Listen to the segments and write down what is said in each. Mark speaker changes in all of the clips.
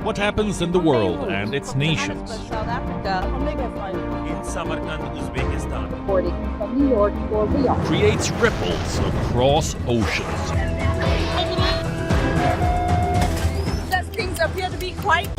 Speaker 1: What happens in the world and its nations?
Speaker 2: South Africa.
Speaker 3: In Samarkand, Uzbekistan.
Speaker 2: Reporting from New York for WION.
Speaker 1: Creates ripples across oceans.
Speaker 2: That things appear to be quite.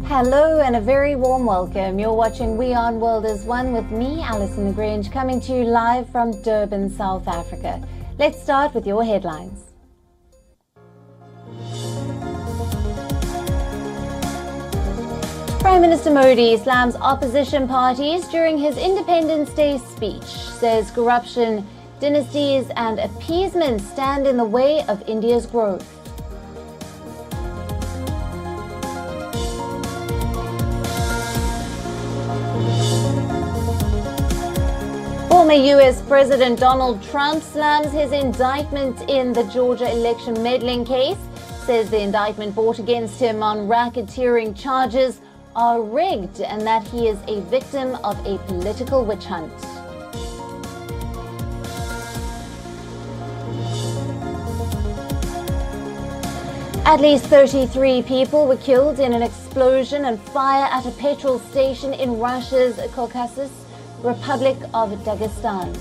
Speaker 4: Hello and a very warm welcome. You're watching WION World as One with me, Alison Lagrange, coming to you live from Durban, South Africa. Let's start with your headlines. Prime Minister Modi slams opposition parties during his Independence Day speech, says corruption, dynasties and appeasement stand in the way of India's growth. Former US President Donald Trump slams his indictment in the Georgia election meddling case, says the indictment brought against him on racketeering charges are rigged and that he is a victim of a political witch hunt. At least 33 people were killed in an explosion and fire at a petrol station in Russia's Caucasus Republic of Dagestan.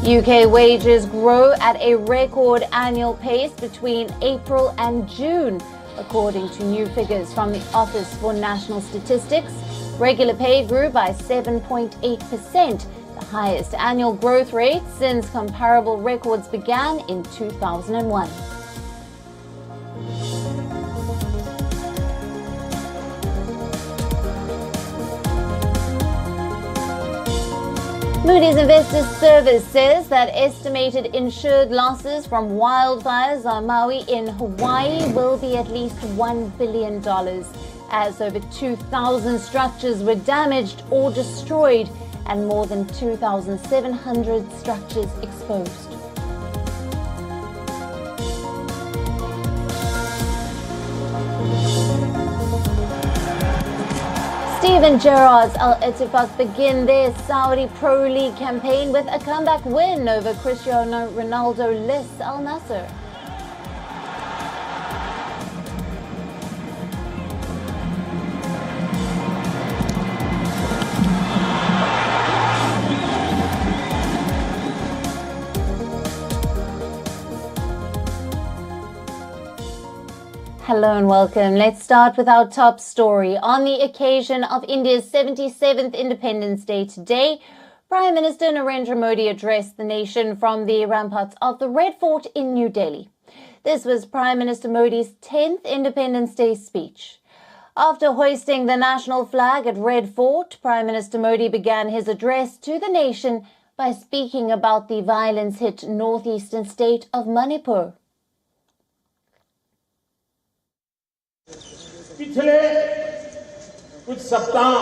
Speaker 4: UK wages grow at a record annual pace between April and June, according to new figures from the Office for National Statistics. Regular pay grew by 7.8%. Highest annual growth rate since comparable records began in 2001. Moody's Investors Service says that estimated insured losses from wildfires on Maui in Hawaii will be at least $1 billion, as over 2,000 structures were damaged or destroyed and more than 2,700 structures exposed. Steven Gerrard's Al Ettifaq begin their Saudi Pro League campaign with a comeback win over Cristiano Ronaldo-less Al Nassr. Hello and welcome. Let's start with our top story. On the occasion of India's 77th Independence Day today, Prime Minister Narendra Modi addressed the nation from the ramparts of the Red Fort in New Delhi. This was Prime Minister Modi's 10th Independence Day speech. After hoisting the national flag at Red Fort, Prime Minister Modi began his address to the nation by speaking about the violence-hit northeastern state of Manipur.
Speaker 5: पिछले कुछ सप्ताह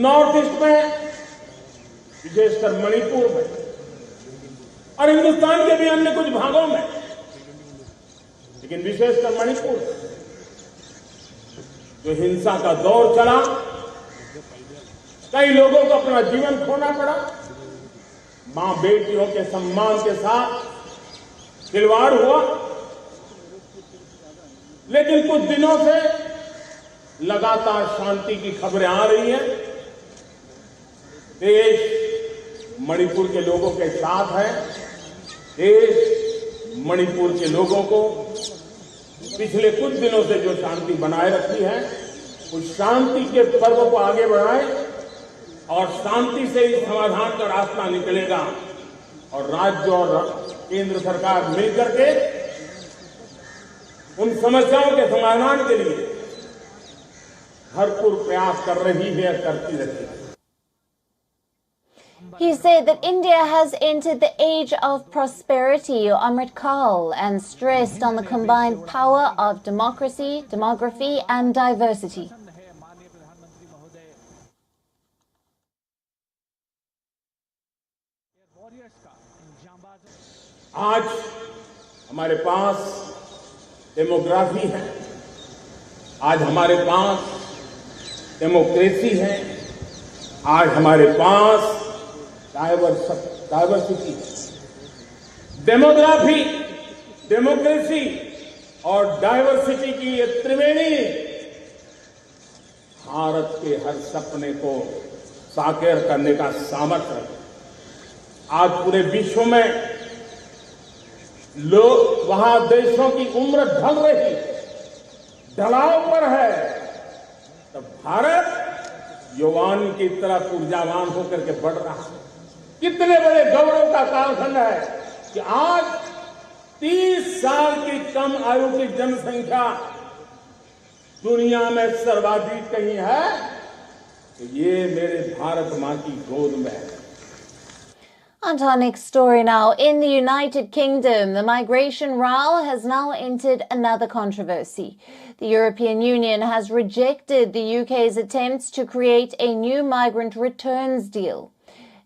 Speaker 5: north east में, विशेषकर मणिपुर में और हिंदुस्तान के भी अन्य कुछ भागों में, लेकिन विशेषकर मणिपुर जो हिंसा का दौर चला, कई लोगों को अपना जीवन खोना पड़ा, मां बेटियों के सम्मान के साथ खिलवाड़ हुआ। लेकिन कुछ दिनों से लगातार शांति की खबरें आ रही हैं। देश मणिपुर के लोगों के साथ है। देश मणिपुर के लोगों को पिछले कुछ दिनों से जो शांति बनाए रखी है, उस शांति के पर्व को आगे बढ़ाएं और शांति से इस समाधान का रास्ता निकलेगा। और राज्य और केंद्र सरकार मिलकर के उन समस्याओं के समाधान के लिए भरपूर प्रयास कर रही है, करती रहती है।
Speaker 4: He said that India has entered the age of prosperity, Amrit Kaul, and stressed on the combined power of democracy, demography and diversity.
Speaker 5: आज हमारे पास डेमोग्राफी है, आज हमारे पास डेमोक्रेसी है, आज हमारे पास डाइवर्सिटी है। डेमोग्राफी, डेमोक्रेसी और डाइवर्सिटी की ये त्रिवेणी भारत के हर सपने को साकार करने का सामर्थ्य है। आज पूरे विश्व में लोग, वहां देशों की उम्र ढल रही, ढलाव पर है, तो भारत युवान की तरह ऊर्जावान होकर के बढ़ रहा है। कितने बड़े गौरव का कालखंड है कि आज 30 साल की कम आयु की जनसंख्या दुनिया में सर्वाधिक कहीं है, तो ये मेरे भारत मां की गोद में है।
Speaker 4: On to our next story now. In the United Kingdom, the migration row has now entered another controversy. The European Union has rejected the UK's attempts to create a new migrant returns deal.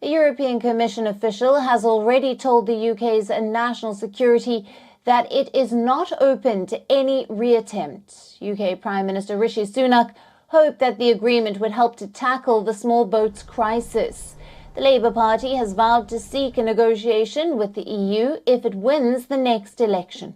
Speaker 4: A European Commission official has already told the UK's National Security that it is not open to any reattempt. UK Prime Minister Rishi Sunak hoped that the agreement would help to tackle the small boats crisis. The Labour Party has vowed to seek a negotiation with the EU if it wins the next election.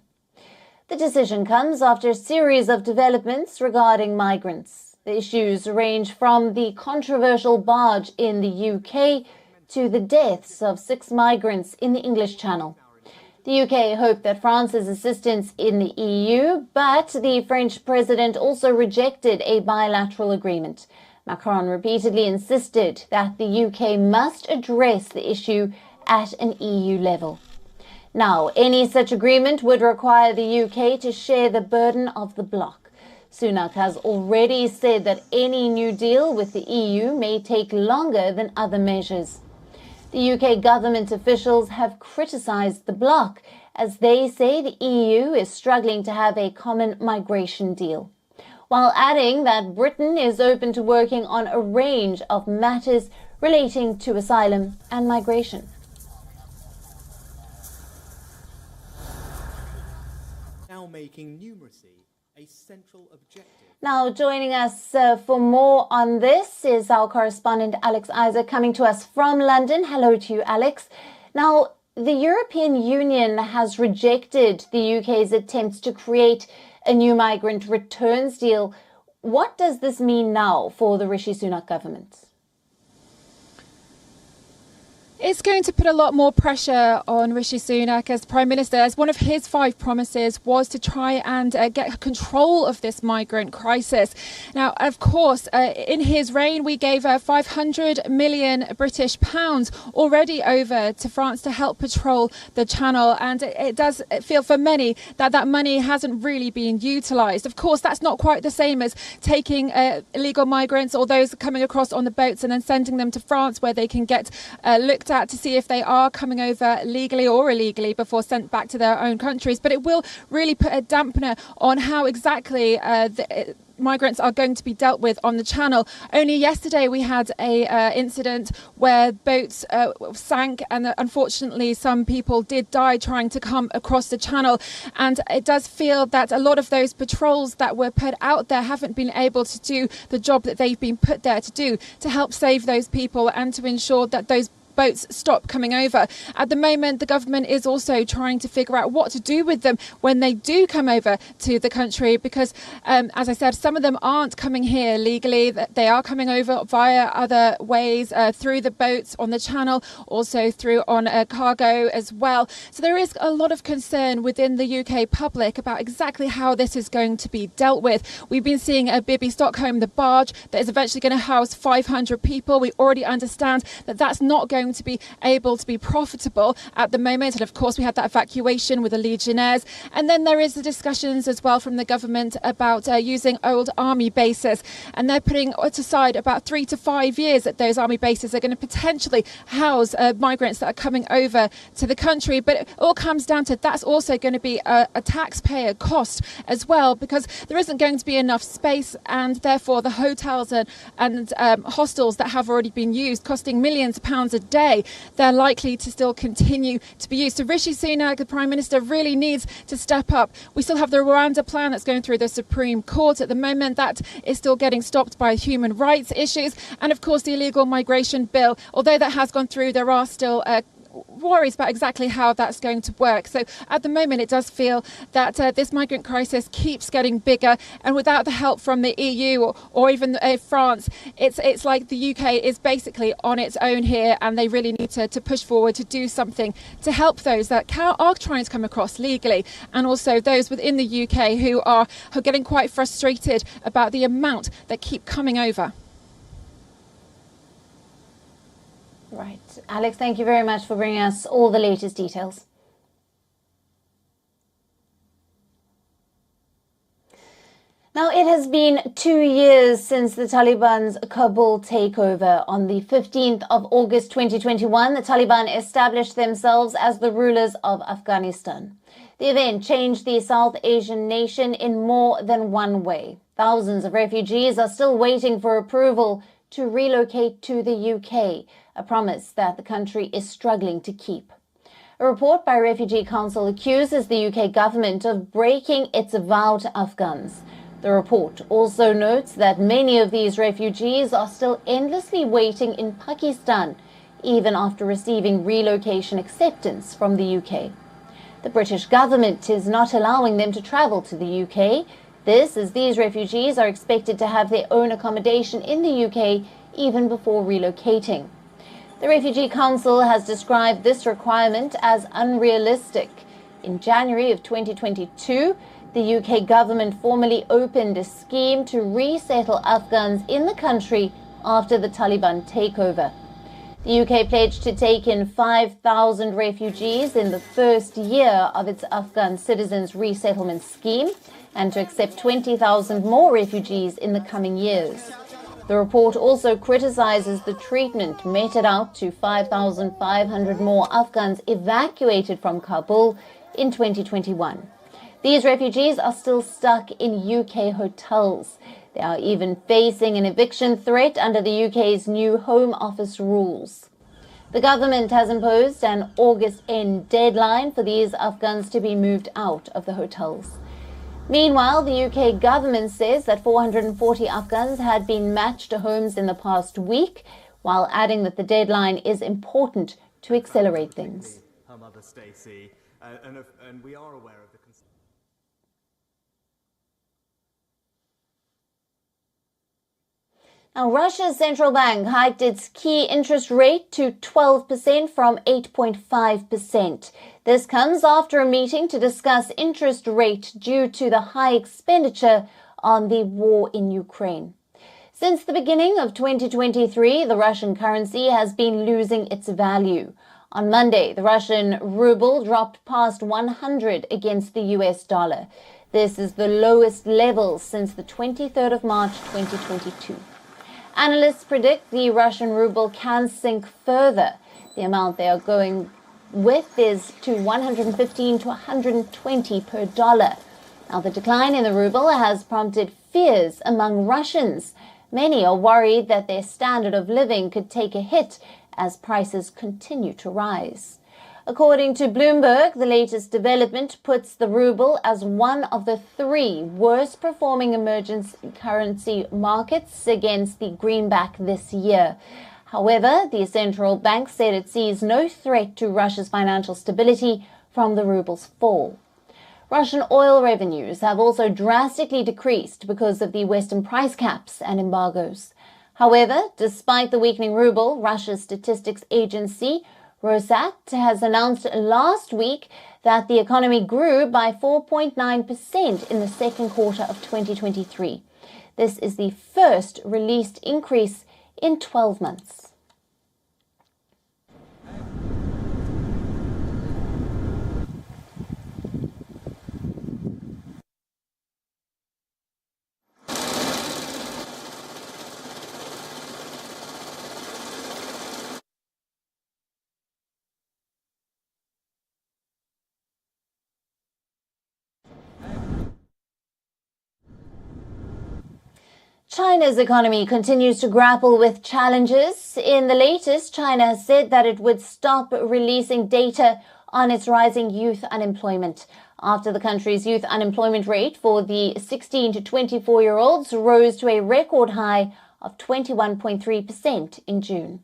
Speaker 4: The decision comes after a series of developments regarding migrants. The issues range from the controversial barge in the UK to the deaths of 6 migrants in the English Channel. The UK hoped that France's assistance in the EU, but the French president also rejected a bilateral agreement. Macron repeatedly insisted that the UK must address the issue at an EU level. Now, any such agreement would require the UK to share the burden of the bloc. Sunak has already said that any new deal with the EU may take longer than other measures. The UK government officials have criticised the bloc as they say the EU is struggling to have a common migration deal, while adding that Britain is open to working on a range of matters relating to asylum and migration.
Speaker 6: Now making numeracy a central objective.
Speaker 4: Now, joining us for more on this is our correspondent Alex Isaac, coming to us from London. Hello to you, Alex. Now, the European Union has rejected the UK's attempts to create a new migrant returns deal. What does this mean now for the Rishi Sunak government?
Speaker 7: It's going to put a lot more pressure on Rishi Sunak as Prime Minister, as one of his 5 promises was to try and get control of this migrant crisis. Now, of course, in his reign, we gave 500 million British pounds already over to France to help patrol the Channel. And it does feel for many that that money hasn't really been utilised. Of course, that's not quite the same as taking illegal migrants or those coming across on the boats and then sending them to France, where they can get looked at to see if they are coming over legally or illegally before sent back to their own countries. But it will really put a dampener on how exactly the migrants are going to be dealt with on the Channel. Only yesterday we had a incident where boats sank, and unfortunately some people did die trying to come across the Channel. And it does feel that a lot of those patrols that were put out there haven't been able to do the job that they've been put there to do, to help save those people and to ensure that those boats stop coming over. At the moment, the government is also trying to figure out what to do with them when they do come over to the country, because, as I said, some of them aren't coming here legally. They are coming over via other ways, through the boats on the channel, also through on cargo as well. So there is a lot of concern within the UK public about exactly how this is going to be dealt with. We've been seeing Bibi Stockholm, the barge that is eventually going to house 500 people. We already understand that that's not going to be able to be profitable at the moment. And of course, we had that evacuation with the Legionnaires. And then there is the discussions as well from the government about using old army bases. And they're putting aside about 3 to 5 years that those army bases are going to potentially house migrants that are coming over to the country. But it all comes down to that's also going to be a taxpayer cost as well, because there isn't going to be enough space, and therefore the hotels and hostels that have already been used, costing millions of pounds a day, they're likely to still continue to be used. So Rishi Sunak, the Prime Minister, really needs to step up. We still have the Rwanda plan that's going through the Supreme Court at the moment. That is still getting stopped by human rights issues. And of course, the illegal migration bill, although that has gone through, there are still worries about exactly how that's going to work. So at the moment, it does feel that this migrant crisis keeps getting bigger, and without the help from the EU or even France, it's like the UK is basically on its own here, and they really need to push forward to do something to help those that are trying to come across legally, and also those within the UK who are getting quite frustrated about the amount that keep coming over.
Speaker 4: Right. Alex, thank you very much for bringing us all the latest details. Now, it has been 2 years since the Taliban's Kabul takeover. On the 15th of August 2021, the Taliban established themselves as the rulers of Afghanistan. The event changed the South Asian nation in more than one way. Thousands of refugees are still waiting for approval to relocate to the UK, a promise that the country is struggling to keep. A report by Refugee Council accuses the UK government of breaking its vow to Afghans. The report also notes that many of these refugees are still endlessly waiting in Pakistan, even after receiving relocation acceptance from the UK. The British government is not allowing them to travel to the UK. This as these refugees are expected to have their own accommodation in the UK even before relocating. The Refugee Council has described this requirement as unrealistic. In January of 2022, the UK government formally opened a scheme to resettle Afghans in the country after the Taliban takeover. The UK pledged to take in 5,000 refugees in the first year of its Afghan citizens resettlement scheme, and to accept 20,000 more refugees in the coming years. The report also criticizes the treatment meted out to 5,500 more Afghans evacuated from Kabul in 2021. These refugees are still stuck in UK hotels. They are even facing an eviction threat under the UK's new Home Office rules. The government has imposed an August end deadline for these Afghans to be moved out of the hotels. Meanwhile, the UK government says that 440 Afghans had been matched to homes in the past week, while adding that the deadline is important to accelerate things.
Speaker 6: Her mother, Stacey, and we are aware of the concern.
Speaker 4: Now, Russia's central bank hiked its key interest rate to 12% from 8.5%. This comes after a meeting to discuss interest rate due to the high expenditure on the war in Ukraine. Since the beginning of 2023, the Russian currency has been losing its value. On Monday, the Russian ruble dropped past 100 against the US dollar. This is the lowest level since the 23rd of March 2022. Analysts predict the Russian ruble can sink further. The amount they are going with is to 115 to 120 per dollar. Now, the decline in the ruble has prompted fears among Russians. Many are worried that their standard of living could take a hit as prices continue to rise. According to Bloomberg, the latest development puts the ruble as one of the 3 worst performing emerging currency markets against the greenback this year. However, the central bank said it sees no threat to Russia's financial stability from the ruble's fall. Russian oil revenues have also drastically decreased because of the Western price caps and embargoes. However, despite the weakening ruble, Russia's statistics agency, Rossat, has announced last week that the economy grew by 4.9% in the second quarter of 2023. This is the first released increase in 12 months. China's economy continues to grapple with challenges. In the latest, China has said that it would stop releasing data on its rising youth unemployment after the country's youth unemployment rate for the 16 to 24-year-olds rose to a record high of 21.3% in June.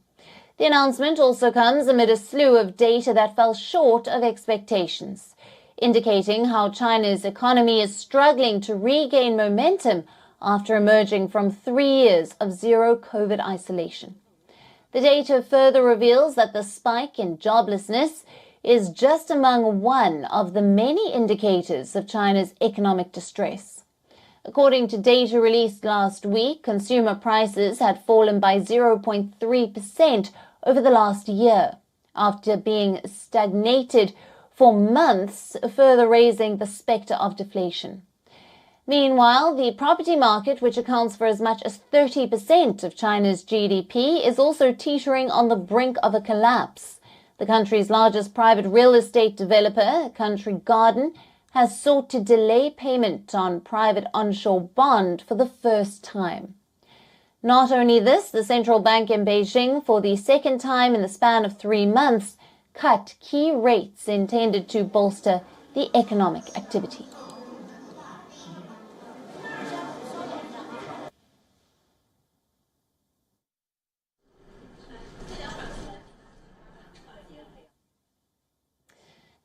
Speaker 4: The announcement also comes amid a slew of data that fell short of expectations, indicating how China's economy is struggling to regain momentum after emerging from 3 years of zero COVID isolation. The data further reveals that the spike in joblessness is just among one of the many indicators of China's economic distress. According to data released last week, consumer prices had fallen by 0.3% over the last year, after being stagnated for months, further raising the specter of deflation. Meanwhile, the property market, which accounts for as much as 30% of China's GDP, is also teetering on the brink of a collapse. The country's largest private real estate developer, Country Garden, has sought to delay payment on private onshore bond for the first time. Not only this, the central bank in Beijing, for the second time in the span of 3 months, cut key rates intended to bolster the economic activity.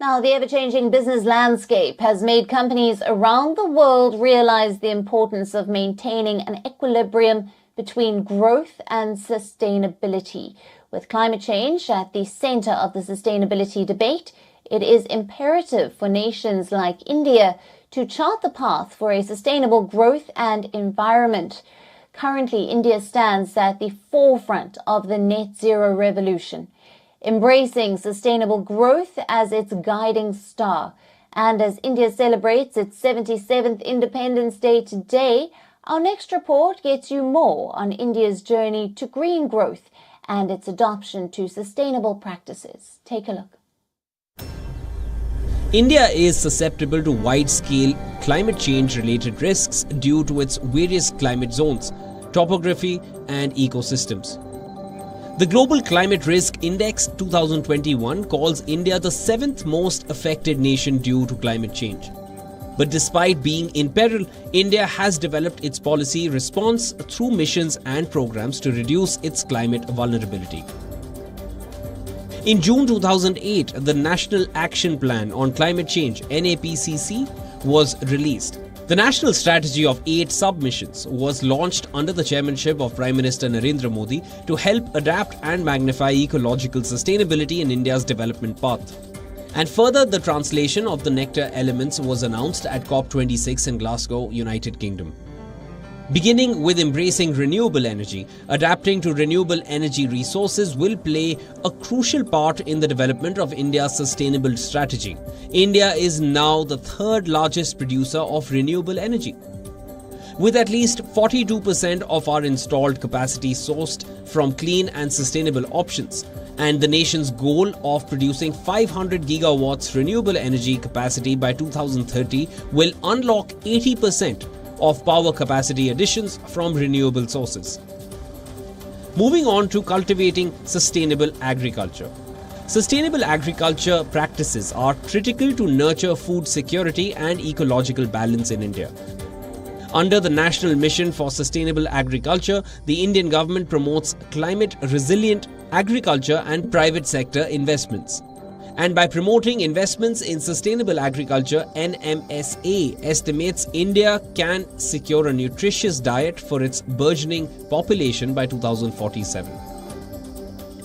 Speaker 4: Now, the ever-changing business landscape has made companies around the world realize the importance of maintaining an equilibrium between growth and sustainability. With climate change at the center of the sustainability debate, it is imperative for nations like India to chart the path for a sustainable growth and environment. Currently, India stands at the forefront of the net zero revolution, embracing sustainable growth as its guiding star. And as India celebrates its 77th Independence Day today, our next report gets you more on India's journey to green growth and its adoption to sustainable practices. Take a look.
Speaker 8: India is susceptible to wide-scale climate change-related risks due to its various climate zones, topography and ecosystems. The Global Climate Risk Index 2021 calls India the 7th most affected nation due to climate change. But despite being in peril, India has developed its policy response through missions and programs to reduce its climate vulnerability. In June 2008, the National Action Plan on Climate Change (NAPCC) was released. The national strategy of 8 sub-missions was launched under the chairmanship of Prime Minister Narendra Modi to help adapt and magnify ecological sustainability in India's development path. And further, the translation of the Nectar elements was announced at COP26 in Glasgow, United Kingdom. Beginning with embracing renewable energy, adapting to renewable energy resources will play a crucial part in the development of India's sustainable strategy. India is now the 3rd largest producer of renewable energy, with at least 42% of our installed capacity sourced from clean and sustainable options. And the nation's goal of producing 500 gigawatts renewable energy capacity by 2030 will unlock 80% of power capacity additions from renewable sources. Moving on to cultivating sustainable agriculture. Sustainable agriculture practices are critical to nurture food security and ecological balance in India. Under the National Mission for Sustainable Agriculture, the Indian government promotes climate-resilient agriculture and private sector investments. And by promoting investments in sustainable agriculture, NMSA estimates India can secure a nutritious diet for its burgeoning population by 2047.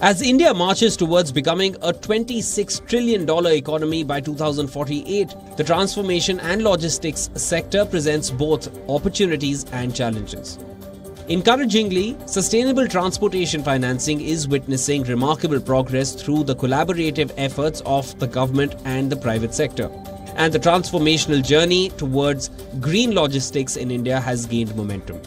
Speaker 8: As India marches towards becoming a $26 trillion economy by 2048, the transformation and logistics sector presents both opportunities and challenges. Encouragingly, sustainable transportation financing is witnessing remarkable progress through the collaborative efforts of the government and the private sector. And the transformational journey towards green logistics in India has gained momentum.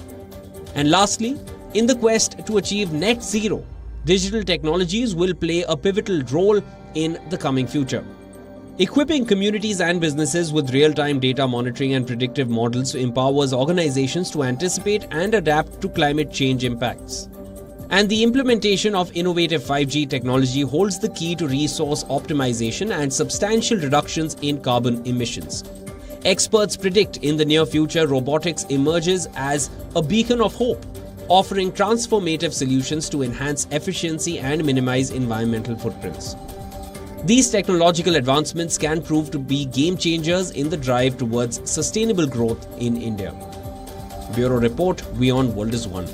Speaker 8: And lastly, in the quest to achieve net zero, digital technologies will play a pivotal role in the coming future. Equipping communities and businesses with real-time data monitoring and predictive models empowers organizations to anticipate and adapt to climate change impacts. And the implementation of innovative 5G technology holds the key to resource optimization and substantial reductions in carbon emissions. Experts predict in the near future robotics emerges as a beacon of hope, offering transformative solutions to enhance efficiency and minimize environmental footprints. These technological advancements can prove to be game changers in the drive towards sustainable growth in India. Bureau Report, WION World is One.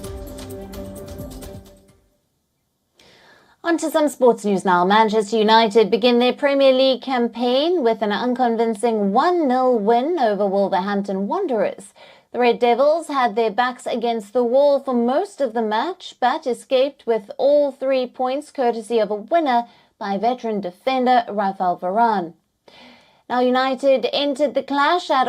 Speaker 4: On to some sports news now. Manchester United begin their Premier League campaign with an unconvincing 1-0 win over Wolverhampton Wanderers. The Red Devils had their backs against the wall for most of the match, but escaped with all 3 points courtesy of a winner by veteran defender Rafael Varane. Now United entered the clash at